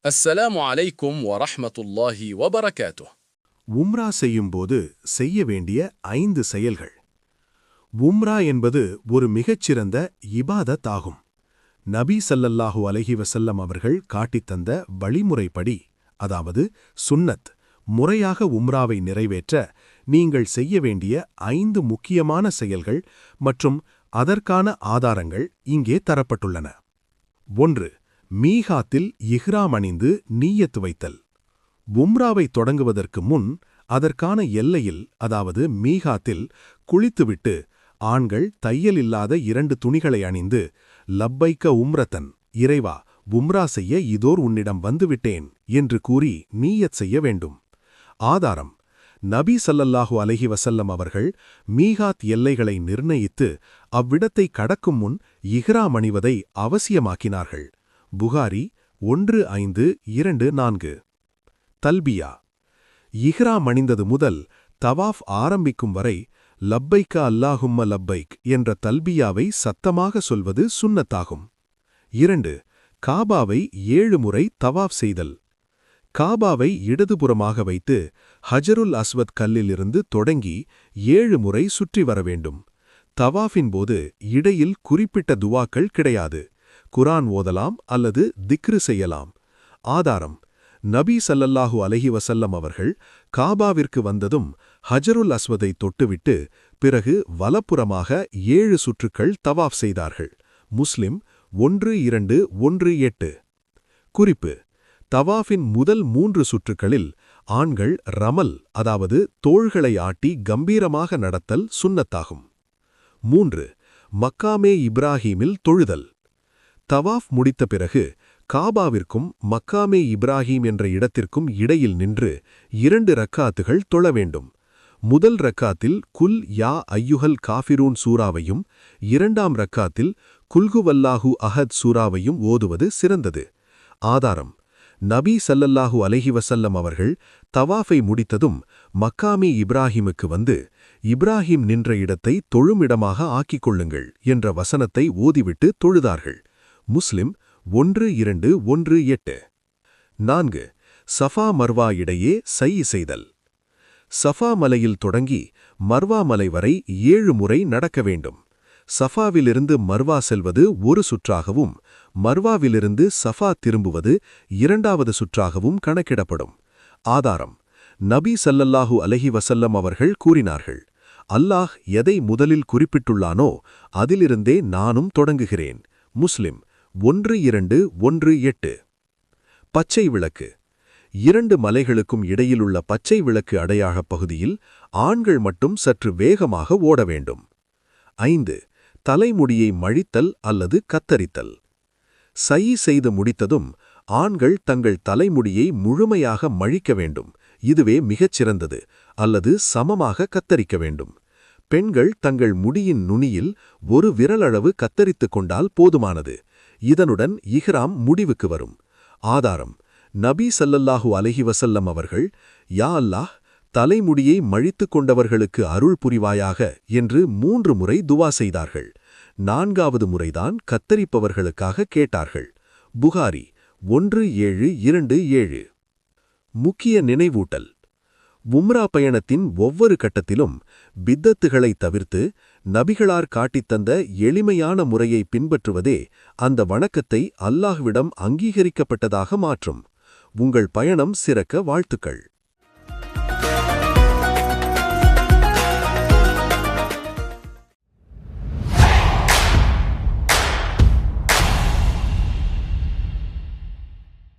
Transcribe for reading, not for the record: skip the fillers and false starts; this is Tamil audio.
السلام عليكم ورحمة الله وبركاته. உம்ரா செய்யும்போது செய்ய வேண்டிய 5 செயல்கள். உம்ரா என்பது ஒரு மிகச்சிறந்த இபாதத் ஆகும். நபி ஸல்லல்லாஹு அலைஹி வஸல்லம் அவர்கள் காட்டித்தந்த வழிமுறைப்படி, அதாவது சுன்னத், முறையாக உம்ராவை நிறைவேற்ற நீங்கள் செய்ய வேண்டிய 5 முக்கியமான செயல்கள் மற்றும் அதற்கான ஆதாரங்கள் இங்கே தரப்பட்டுள்ளன. 1. மீகாத்தில் இஹ்ராம் அணிந்து நீயத்து வைத்தல். உம்ராவை தொடங்குவதற்கு முன் அதற்கான எல்லையில், அதாவது மீகாத்தில் குளித்துவிட்டு ஆண்கள் தையல் இல்லாத 2 துணிகளை அணிந்து லப்பைக்க உம்ரத்தன், இறைவா உம்ரா செய்ய இதோர் உன்னிடம் வந்துவிட்டேன் என்று கூறி நீயத் செய்ய வேண்டும். ஆதாரம்: நபி ஸல்லல்லாஹு அலைஹி வஸல்லம் அவர்கள் மீகாத் எல்லைகளை நிர்ணயித்து அவ்விடத்தை கடக்கும் முன் இஹ்ராம் அணிவதை அவசியமாக்கினார்கள். புகாரி 1524. தல்பியா. இஹ்ராம் அணிந்தது முதல் தவாஃப் ஆரம்பிக்கும் வரை லப்பைக்க அல்லாஹும்ம லப்பைக் என்ற தல்பியாவை சத்தமாக சொல்வது சுன்னத்தாகும். 2. காபாவை 7 முறை தவாஃப் செய்தல். காபாவை இடதுபுறமாக வைத்து ஹஜருல் அஸ்வத் கல்லிலிருந்து தொடங்கி 7 முறை சுற்றி வர வேண்டும். தவாஃபின் போது இடையில் குறிப்பிட்ட துவாக்கள் கிடையாது. குர்ஆன் ஓதலாம் அல்லது திக்ரு செய்யலாம். ஆதாரம்: நபி ஸல்லல்லாஹு அலைஹி வஸல்லம் அவர்கள் காபாவிற்கு வந்ததும் ஹஜருல் அஸ்வதை தொட்டுவிட்டு பிறகு வலப்புறமாக 7 சுற்றுக்கள் தவாஃப் செய்தார்கள். முஸ்லிம் 1218. குறிப்பு: தவாஃபின் முதல் 3 சுற்றுக்களில் ஆண்கள் ரமல், அதாவது தோள்களை ஆட்டி கம்பீரமாக நடத்தல் சுன்னத்தாகும். 3. மக்காமே இப்ராஹீமில் தொழுதல். தவாஃப் முடித்த பிறகு காபாவிற்கும் மக்காமே இப்ராஹீம் என்ற இடத்திற்கும் இடையில் நின்று 2 ரக்காத்துகள் தொழ வேண்டும். முதல் ரக்காத்தில் குல் யா ஐயுஹல் காஃபிரூன் சூராவையும் 2ஆம் ரக்காத்தில் குல்குவல்லாஹு அஹத் சூராவையும் ஓதுவது சிறந்தது. ஆதாரம்: நபி ஸல்லல்லாஹு அலைஹி வஸல்லம் அவர்கள் தவாஃபை முடித்ததும் மக்காமே இப்ராஹீமுக்கு வந்து இப்ராஹீம் நின்ற இடத்தை தொழுமிடமாக ஆக்கிக் கொள்ளுங்கள் என்ற வசனத்தை ஓதிவிட்டு தொழுதார்கள். முஸ்லிம் 1218. 4. சஃபா மர்வா இடையே சய் செய்தல். சஃபா மலையில் தொடங்கி மர்வா மலை வரை 7 முறை நடக்க வேண்டும். சஃபாவிலிருந்து மர்வா செல்வது ஒரு சுற்றாகவும், மர்வாவிலிருந்து சஃபா திரும்புவது 2வது சுற்றாகவும் கணக்கிடப்படும். ஆதாரம்: நபி ஸல்லல்லாஹு அலைஹி வஸல்லம் அவர்கள் கூறினார்கள், அல்லாஹ் எதை முதலில் குறிப்பிட்டுள்ளானோ அதிலிருந்தே நானும் தொடங்குகிறேன். முஸ்லிம் 1218. பச்சை விளக்கு. 2 மலைகளுக்கும் இடையிலுள்ள பச்சை விளக்கு அடையாளப் பகுதியில் ஆண்கள் மட்டும் சற்று வேகமாக ஓட வேண்டும். 5. தலைமுடியை மழித்தல் அல்லது கத்தரித்தல். சயி செய்து முடித்ததும் ஆண்கள் தங்கள் தலைமுடியை முழுமையாக மழிக்க வேண்டும். இதுவே மிகச்சிறந்தது. அல்லது சமமாக கத்தரிக்க வேண்டும். பெண்கள் தங்கள் முடியின் நுனியில் ஒரு விரலளவு கத்தரித்துக் கொண்டால் போதுமானது. இதனுடன் இஹ்ராம் முடிவுக்கு வரும். ஆதாரம்: நபி ஸல்லல்லாஹு அலைஹி வஸல்லம் அவர்கள், யா அல்லாஹ், தலைமுடியை மழித்துக் கொண்டவர்களுக்கு அருள் புரிவாயாக என்று 3 முறை துவா செய்தார்கள். 4வது முறைதான் கத்தரிப்பவர்களுக்காக கேட்டார்கள். புகாரி 1727. முக்கிய நினைவூட்டல். உம்ரா பயணத்தின் ஒவ்வொரு கட்டத்திலும் பித்தத்துகளை தவிர்த்து நபிகளார் காட்டித்தந்த எளிமையான முறையை பின்பற்றுவதே அந்த வணக்கத்தை அல்லாஹ்விடம் அங்கீகரிக்கப்பட்டதாக மாற்றும். உங்கள் பயணம் சிறக்க வாழ்த்துக்கள்.